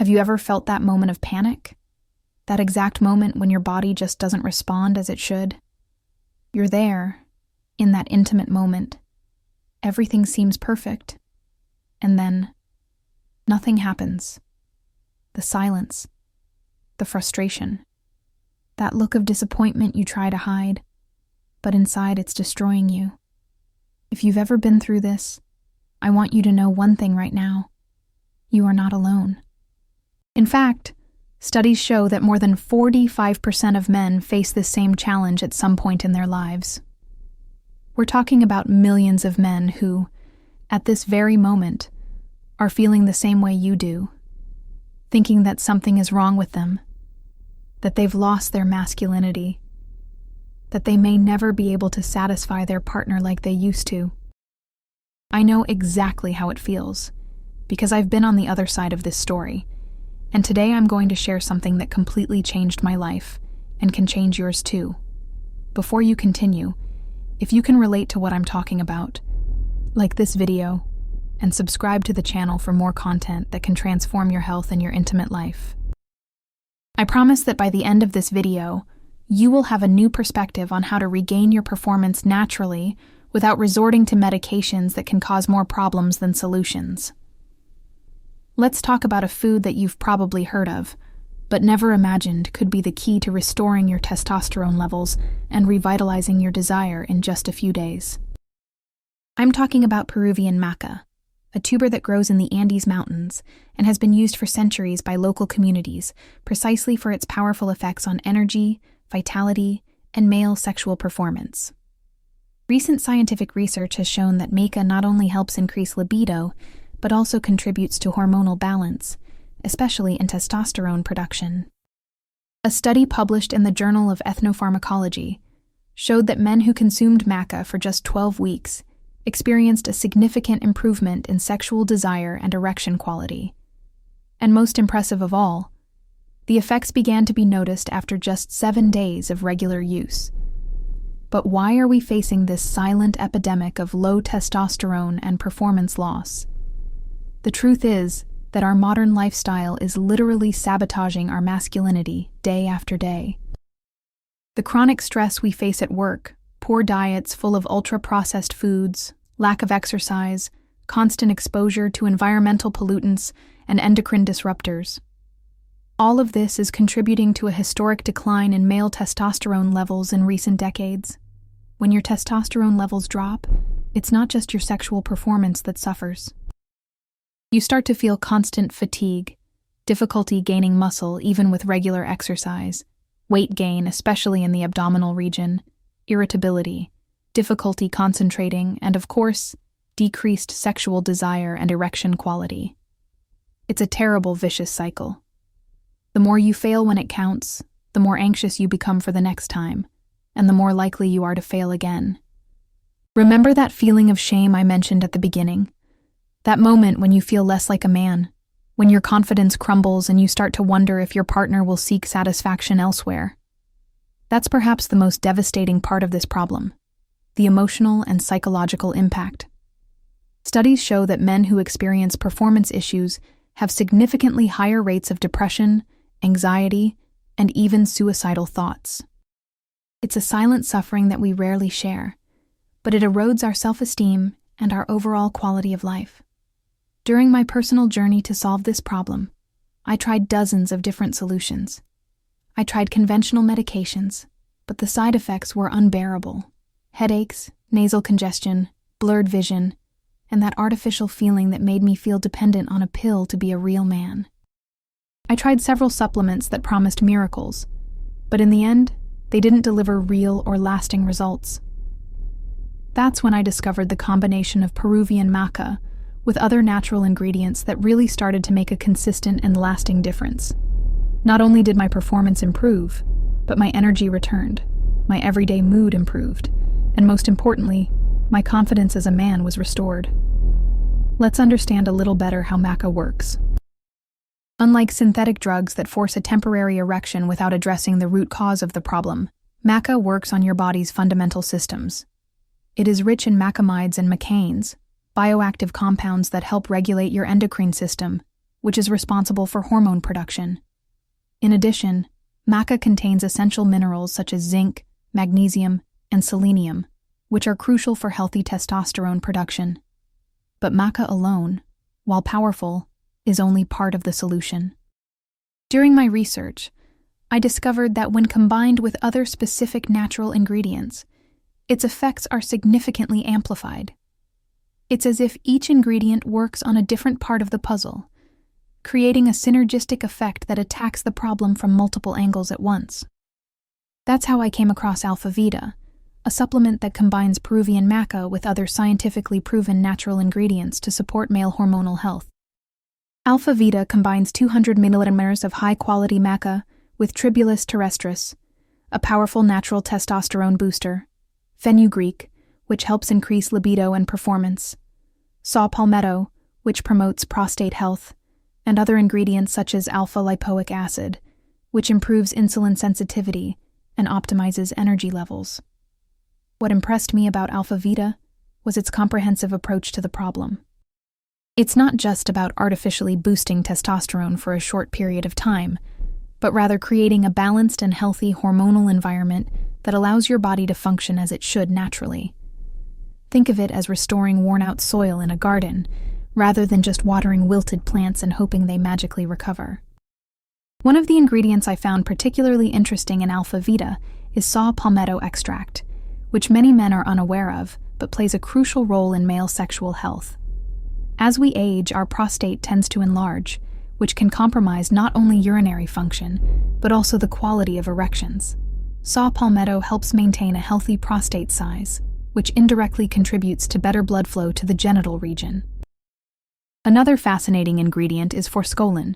Have you ever felt that moment of panic? That exact moment when your body just doesn't respond as it should? You're there, in that intimate moment. Everything seems perfect. And then, nothing happens. The silence. The frustration. That look of disappointment you try to hide, but inside it's destroying you. If you've ever been through this, I want you to know one thing right now. You are not alone. In fact, studies show that more than 45% of men face this same challenge at some point in their lives. We're talking about millions of men who, at this very moment, are feeling the same way you do, thinking that something is wrong with them, that they've lost their masculinity, that they may never be able to satisfy their partner like they used to. I know exactly how it feels, because I've been on the other side of this story, and today I'm going to share something that completely changed my life and can change yours too. Before you continue, if you can relate to what I'm talking about, like this video and subscribe to the channel for more content that can transform your health and your intimate life. I promise that by the end of this video, you will have a new perspective on how to regain your performance naturally without resorting to medications that can cause more problems than solutions. Let's talk about a food that you've probably heard of, but never imagined could be the key to restoring your testosterone levels and revitalizing your desire in just a few days. I'm talking about Peruvian maca, a tuber that grows in the Andes Mountains and has been used for centuries by local communities precisely for its powerful effects on energy, vitality, and male sexual performance. Recent scientific research has shown that maca not only helps increase libido, but also contributes to hormonal balance, especially in testosterone production. A study published in the Journal of Ethnopharmacology showed that men who consumed maca for just 12 weeks experienced a significant improvement in sexual desire and erection quality. And most impressive of all, the effects began to be noticed after just 7 days of regular use. But why are we facing this silent epidemic of low testosterone and performance loss? The truth is that our modern lifestyle is literally sabotaging our masculinity day after day. The chronic stress we face at work, poor diets full of ultra-processed foods, lack of exercise, constant exposure to environmental pollutants, and endocrine disruptors. All of this is contributing to a historic decline in male testosterone levels in recent decades. When your testosterone levels drop, it's not just your sexual performance that suffers. You start to feel constant fatigue, difficulty gaining muscle even with regular exercise, weight gain especially in the abdominal region, irritability, difficulty concentrating, and of course, decreased sexual desire and erection quality. It's a terrible vicious cycle. The more you fail when it counts, the more anxious you become for the next time, and the more likely you are to fail again. Remember that feeling of shame I mentioned at the beginning? That moment when you feel less like a man, when your confidence crumbles and you start to wonder if your partner will seek satisfaction elsewhere. That's perhaps the most devastating part of this problem, the emotional and psychological impact. Studies show that men who experience performance issues have significantly higher rates of depression, anxiety, and even suicidal thoughts. It's a silent suffering that we rarely share, but it erodes our self-esteem and our overall quality of life. During my personal journey to solve this problem, I tried dozens of different solutions. I tried conventional medications, but the side effects were unbearable. Headaches, nasal congestion, blurred vision, and that artificial feeling that made me feel dependent on a pill to be a real man. I tried several supplements that promised miracles, but in the end, they didn't deliver real or lasting results. That's when I discovered the combination of Peruvian maca with other natural ingredients that really started to make a consistent and lasting difference. Not only did my performance improve, but my energy returned, my everyday mood improved, and most importantly, my confidence as a man was restored. Let's understand a little better how maca works. Unlike synthetic drugs that force a temporary erection without addressing the root cause of the problem, maca works on your body's fundamental systems. It is rich in macamides and macanes, bioactive compounds that help regulate your endocrine system, which is responsible for hormone production. In addition, maca contains essential minerals such as zinc, magnesium, and selenium, which are crucial for healthy testosterone production. But maca alone, while powerful, is only part of the solution. During my research, I discovered that when combined with other specific natural ingredients, its effects are significantly amplified. It's as if each ingredient works on a different part of the puzzle, creating a synergistic effect that attacks the problem from multiple angles at once. That's how I came across Alpha Vita, a supplement that combines Peruvian maca with other scientifically proven natural ingredients to support male hormonal health. Alpha Vita combines 200 milliliters of high-quality maca with Tribulus terrestris, a powerful natural testosterone booster, fenugreek, which helps increase libido and performance, saw palmetto, which promotes prostate health, and other ingredients such as alpha-lipoic acid, which improves insulin sensitivity and optimizes energy levels. What impressed me about Alpha Vita was its comprehensive approach to the problem. It's not just about artificially boosting testosterone for a short period of time, but rather creating a balanced and healthy hormonal environment that allows your body to function as it should naturally. Think of it as restoring worn-out soil in a garden, rather than just watering wilted plants and hoping they magically recover. One of the ingredients I found particularly interesting in Alpha Vita is saw palmetto extract, which many men are unaware of, but plays a crucial role in male sexual health. As we age, our prostate tends to enlarge, which can compromise not only urinary function, but also the quality of erections. Saw palmetto helps maintain a healthy prostate size, which indirectly contributes to better blood flow to the genital region. Another fascinating ingredient is forskolin,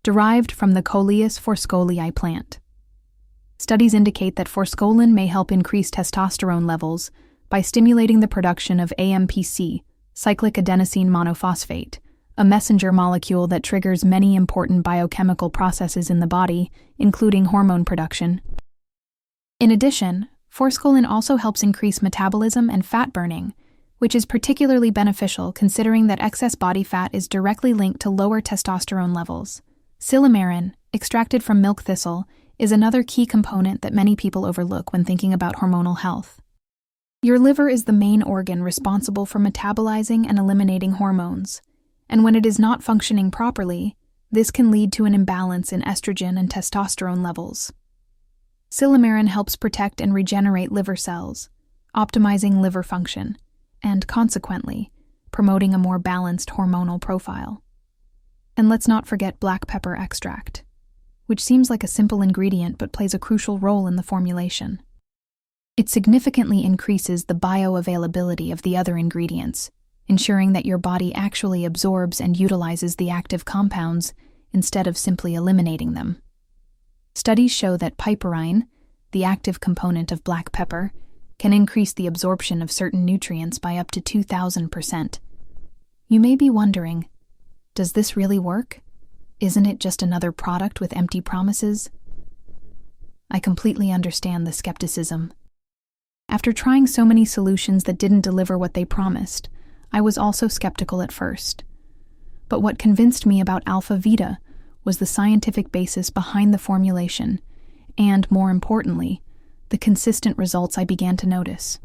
derived from the Coleus forskolii plant. Studies indicate that forskolin may help increase testosterone levels by stimulating the production of AMPC, cyclic adenosine monophosphate, a messenger molecule that triggers many important biochemical processes in the body, including hormone production. In addition, forskolin also helps increase metabolism and fat burning, which is particularly beneficial considering that excess body fat is directly linked to lower testosterone levels. Silymarin, extracted from milk thistle, is another key component that many people overlook when thinking about hormonal health. Your liver is the main organ responsible for metabolizing and eliminating hormones, and when it is not functioning properly, this can lead to an imbalance in estrogen and testosterone levels. Silymarin helps protect and regenerate liver cells, optimizing liver function, and consequently, promoting a more balanced hormonal profile. And let's not forget black pepper extract, which seems like a simple ingredient but plays a crucial role in the formulation. It significantly increases the bioavailability of the other ingredients, ensuring that your body actually absorbs and utilizes the active compounds instead of simply eliminating them. Studies show that piperine, the active component of black pepper, can increase the absorption of certain nutrients by up to 2,000%. You may be wondering, does this really work? Isn't it just another product with empty promises? I completely understand the skepticism. After trying so many solutions that didn't deliver what they promised, I was also skeptical at first. But what convinced me about Alpha Vita was the scientific basis behind the formulation, and, more importantly, the consistent results I began to notice.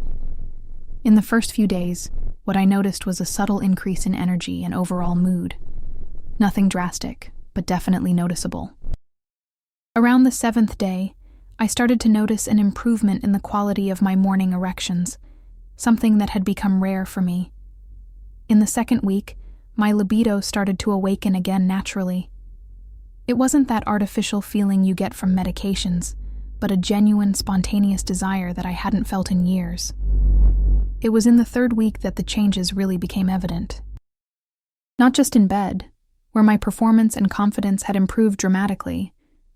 In the first few days, what I noticed was a subtle increase in energy and overall mood. Nothing drastic, but definitely noticeable. Around the 7th day, I started to notice an improvement in the quality of my morning erections, something that had become rare for me. In the 2nd week, my libido started to awaken again naturally. It wasn't that artificial feeling you get from medications, but a genuine, spontaneous desire that I hadn't felt in years. It was in the 3rd week that the changes really became evident. Not just in bed, where my performance and confidence had improved dramatically,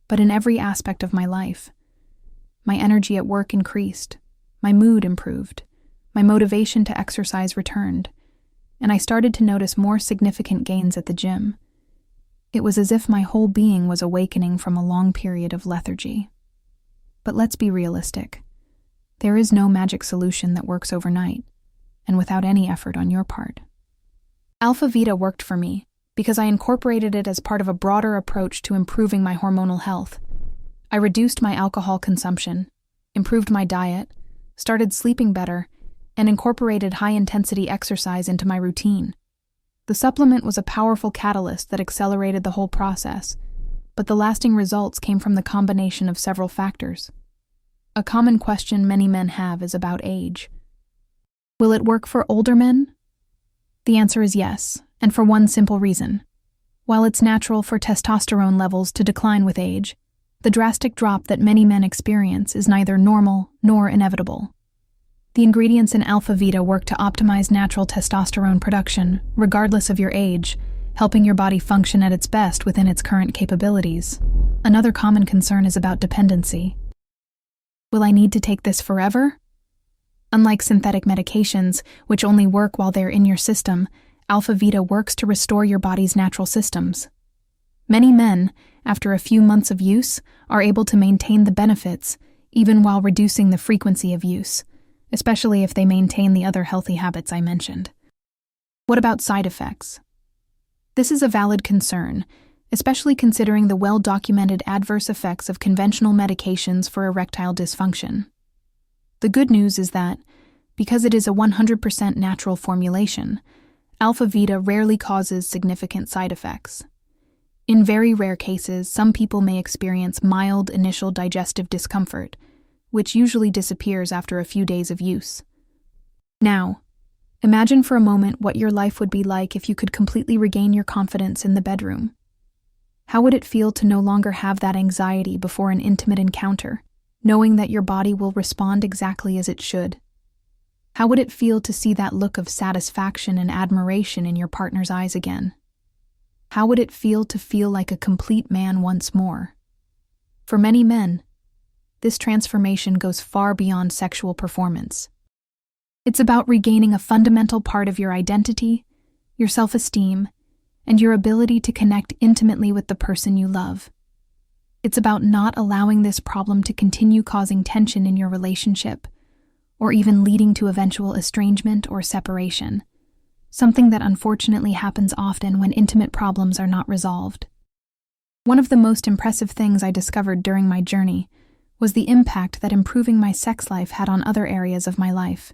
but in every aspect of my life. My energy at work increased, my mood improved, my motivation to exercise returned, and I started to notice more significant gains at the gym. It was as if my whole being was awakening from a long period of lethargy. But let's be realistic. There is no magic solution that works overnight, and without any effort on your part. Alpha Vita worked for me, because I incorporated it as part of a broader approach to improving my hormonal health. I reduced my alcohol consumption, improved my diet, started sleeping better, and incorporated high-intensity exercise into my routine. The supplement was a powerful catalyst that accelerated the whole process, but the lasting results came from the combination of several factors. A common question many men have is about age. Will it work for older men? The answer is yes, and for one simple reason. While it's natural for testosterone levels to decline with age, the drastic drop that many men experience is neither normal nor inevitable. The ingredients in Alpha Vita work to optimize natural testosterone production, regardless of your age, helping your body function at its best within its current capabilities. Another common concern is about dependency. Will I need to take this forever? Unlike synthetic medications, which only work while they're in your system, Alpha Vita works to restore your body's natural systems. Many men, after a few months of use, are able to maintain the benefits, even while reducing the frequency of use, especially if they maintain the other healthy habits I mentioned. What about side effects? This is a valid concern, especially considering the well-documented adverse effects of conventional medications for erectile dysfunction. The good news is that, because it is a 100% natural formulation, Alpha Vita rarely causes significant side effects. In very rare cases, some people may experience mild initial digestive discomfort, which usually disappears after a few days of use. Now, imagine for a moment what your life would be like if you could completely regain your confidence in the bedroom. How would it feel to no longer have that anxiety before an intimate encounter, knowing that your body will respond exactly as it should? How would it feel to see that look of satisfaction and admiration in your partner's eyes again? How would it feel to feel like a complete man once more? For many men, this transformation goes far beyond sexual performance. It's about regaining a fundamental part of your identity, your self-esteem, and your ability to connect intimately with the person you love. It's about not allowing this problem to continue causing tension in your relationship, or even leading to eventual estrangement or separation, something that unfortunately happens often when intimate problems are not resolved. One of the most impressive things I discovered during my journey was the impact that improving my sex life had on other areas of my life.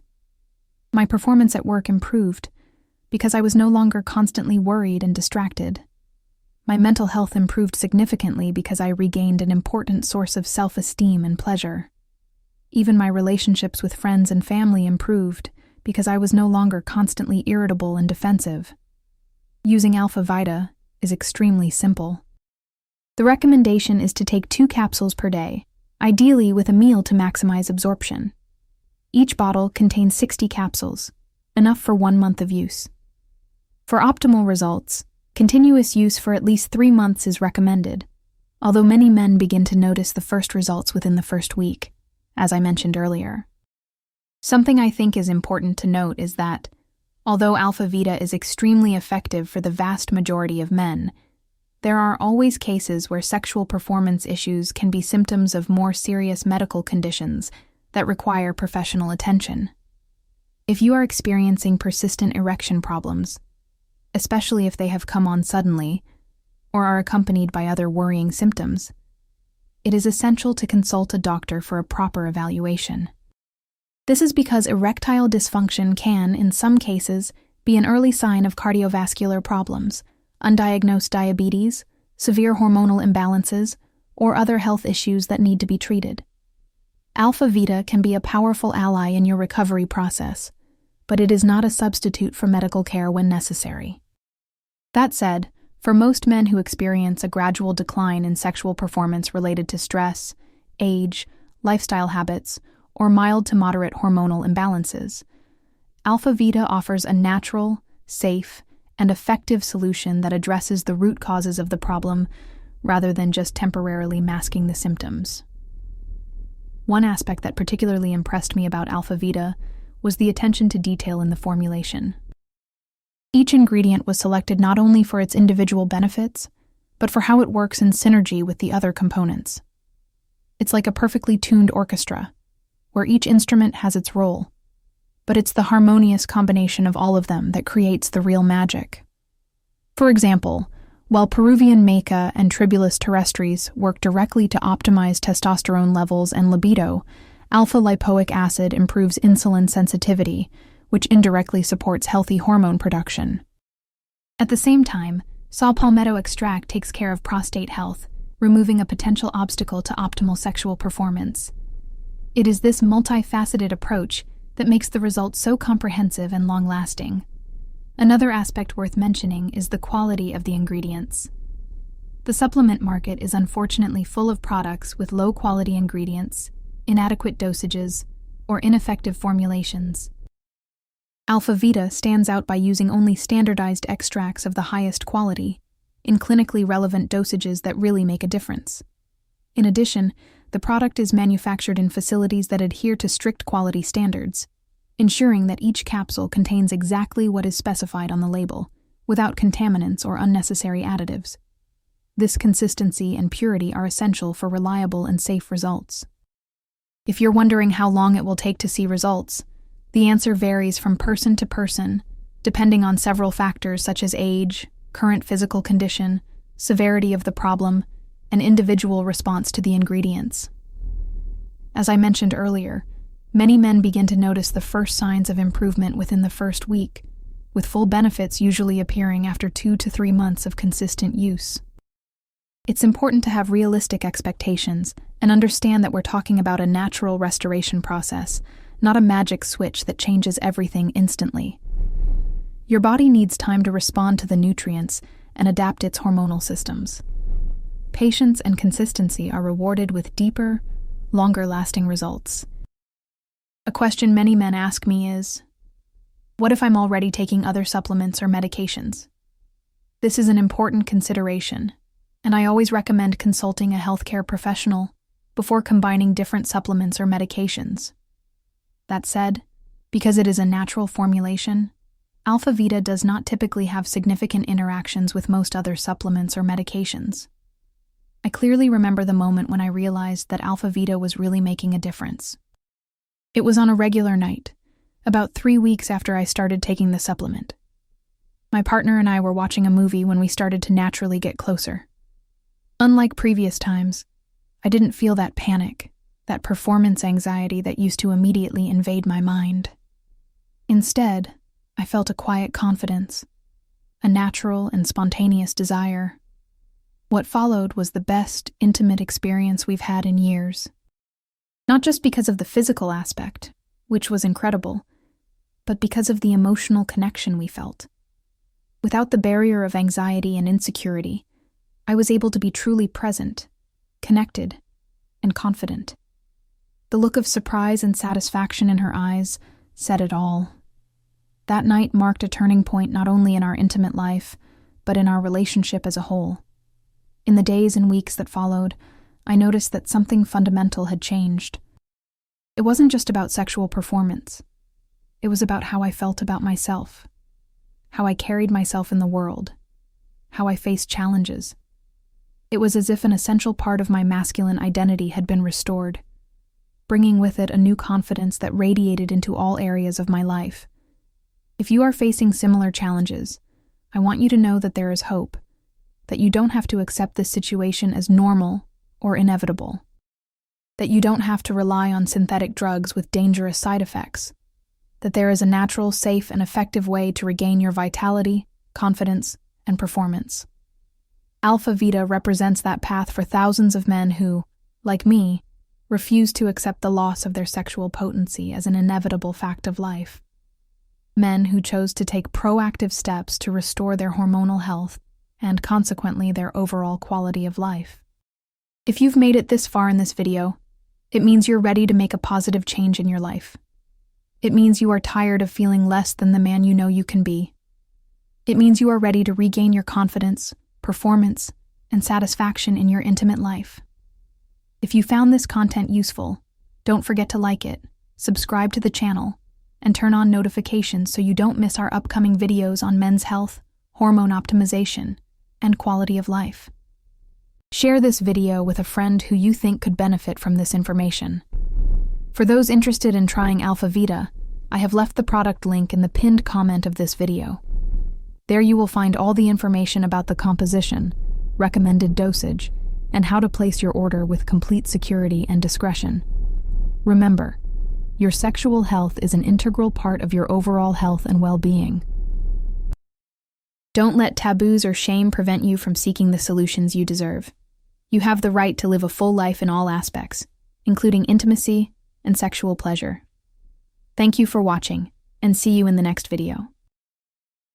My performance at work improved because I was no longer constantly worried and distracted. My mental health improved significantly because I regained an important source of self-esteem and pleasure. Even my relationships with friends and family improved because I was no longer constantly irritable and defensive. Using Alpha Vita is extremely simple. The recommendation is to take 2 capsules per day, ideally with a meal to maximize absorption. Each bottle contains 60 capsules, enough for 1 month of use. For optimal results, continuous use for at least 3 months is recommended, although many men begin to notice the first results within the first week, as I mentioned earlier. Something I think is important to note is that, although Alpha Vita is extremely effective for the vast majority of men, there are always cases where sexual performance issues can be symptoms of more serious medical conditions that require professional attention. If you are experiencing persistent erection problems, especially if they have come on suddenly or are accompanied by other worrying symptoms, it is essential to consult a doctor for a proper evaluation. This is because erectile dysfunction can, in some cases, be an early sign of cardiovascular problems, undiagnosed diabetes, severe hormonal imbalances, or other health issues that need to be treated. Alpha Vita can be a powerful ally in your recovery process, but it is not a substitute for medical care when necessary. That said, for most men who experience a gradual decline in sexual performance related to stress, age, lifestyle habits, or mild to moderate hormonal imbalances, Alpha Vita offers a natural, safe, and effective solution that addresses the root causes of the problem rather than just temporarily masking the symptoms. One aspect that particularly impressed me about Alpha Vita was the attention to detail in the formulation. Each ingredient was selected not only for its individual benefits, but for how it works in synergy with the other components. It's like a perfectly tuned orchestra, where each instrument has its role, but it's the harmonious combination of all of them that creates the real magic. For example, while Peruvian maca and Tribulus terrestris work directly to optimize testosterone levels and libido, alpha-lipoic acid improves insulin sensitivity, which indirectly supports healthy hormone production. At the same time, saw palmetto extract takes care of prostate health, removing a potential obstacle to optimal sexual performance. It is this multifaceted approach that makes the results so comprehensive and long-lasting. Another aspect worth mentioning is the quality of the ingredients. The supplement market is unfortunately full of products with low-quality ingredients, inadequate dosages, or ineffective formulations. Alpha Vita stands out by using only standardized extracts of the highest quality, in clinically relevant dosages that really make a difference. In addition, the product is manufactured in facilities that adhere to strict quality standards, ensuring that each capsule contains exactly what is specified on the label, without contaminants or unnecessary additives. This consistency and purity are essential for reliable and safe results. If you're wondering how long it will take to see results, the answer varies from person to person, depending on several factors such as age, current physical condition, severity of the problem, and individual response to the ingredients. As I mentioned earlier, many men begin to notice the first signs of improvement within the first week, with full benefits usually appearing after 2 to 3 months of consistent use. It's important to have realistic expectations and understand that we're talking about a natural restoration process, not a magic switch that changes everything instantly. Your body needs time to respond to the nutrients and adapt its hormonal systems. Patience and consistency are rewarded with deeper, longer-lasting results. A question many men ask me is, what if I'm already taking other supplements or medications? This is an important consideration, and I always recommend consulting a healthcare professional before combining different supplements or medications. That said, because it is a natural formulation, Alpha Vita does not typically have significant interactions with most other supplements or medications. I clearly remember the moment when I realized that Alpha Vita was really making a difference. It was on a regular night, about 3 weeks after I started taking the supplement. My partner and I were watching a movie when we started to naturally get closer. Unlike previous times, I didn't feel that panic, that performance anxiety that used to immediately invade my mind. Instead, I felt a quiet confidence, a natural and spontaneous desire. What followed was the best, intimate experience we've had in years. Not just because of the physical aspect, which was incredible, but because of the emotional connection we felt. Without the barrier of anxiety and insecurity, I was able to be truly present, connected, and confident. The look of surprise and satisfaction in her eyes said it all. That night marked a turning point not only in our intimate life, but in our relationship as a whole. In the days and weeks that followed, I noticed that something fundamental had changed. It wasn't just about sexual performance. It was about how I felt about myself, how I carried myself in the world, how I faced challenges. It was as if an essential part of my masculine identity had been restored, bringing with it a new confidence that radiated into all areas of my life. If you are facing similar challenges, I want you to know that there is hope, that you don't have to accept this situation as normal or inevitable, that you don't have to rely on synthetic drugs with dangerous side effects, that there is a natural, safe, and effective way to regain your vitality, confidence, and performance. Alpha Vita represents that path for thousands of men who, like me, refuse to accept the loss of their sexual potency as an inevitable fact of life. Men who chose to take proactive steps to restore their hormonal health and consequently their overall quality of life. If you've made it this far in this video, it means you're ready to make a positive change in your life. It means you are tired of feeling less than the man you know you can be. It means you are ready to regain your confidence, performance, and satisfaction in your intimate life. If you found this content useful, don't forget to like it, subscribe to the channel, and turn on notifications so you don't miss our upcoming videos on men's health, hormone optimization, and quality of life. Share this video with a friend who you think could benefit from this information. For those interested in trying Alpha Vita, I have left the product link in the pinned comment of this video. There you will find all the information about the composition, recommended dosage, and how to place your order with complete security and discretion. Remember, your sexual health is an integral part of your overall health and well-being. Don't let taboos or shame prevent you from seeking the solutions you deserve. You have the right to live a full life in all aspects, including intimacy and sexual pleasure. Thank you for watching, and see you in the next video.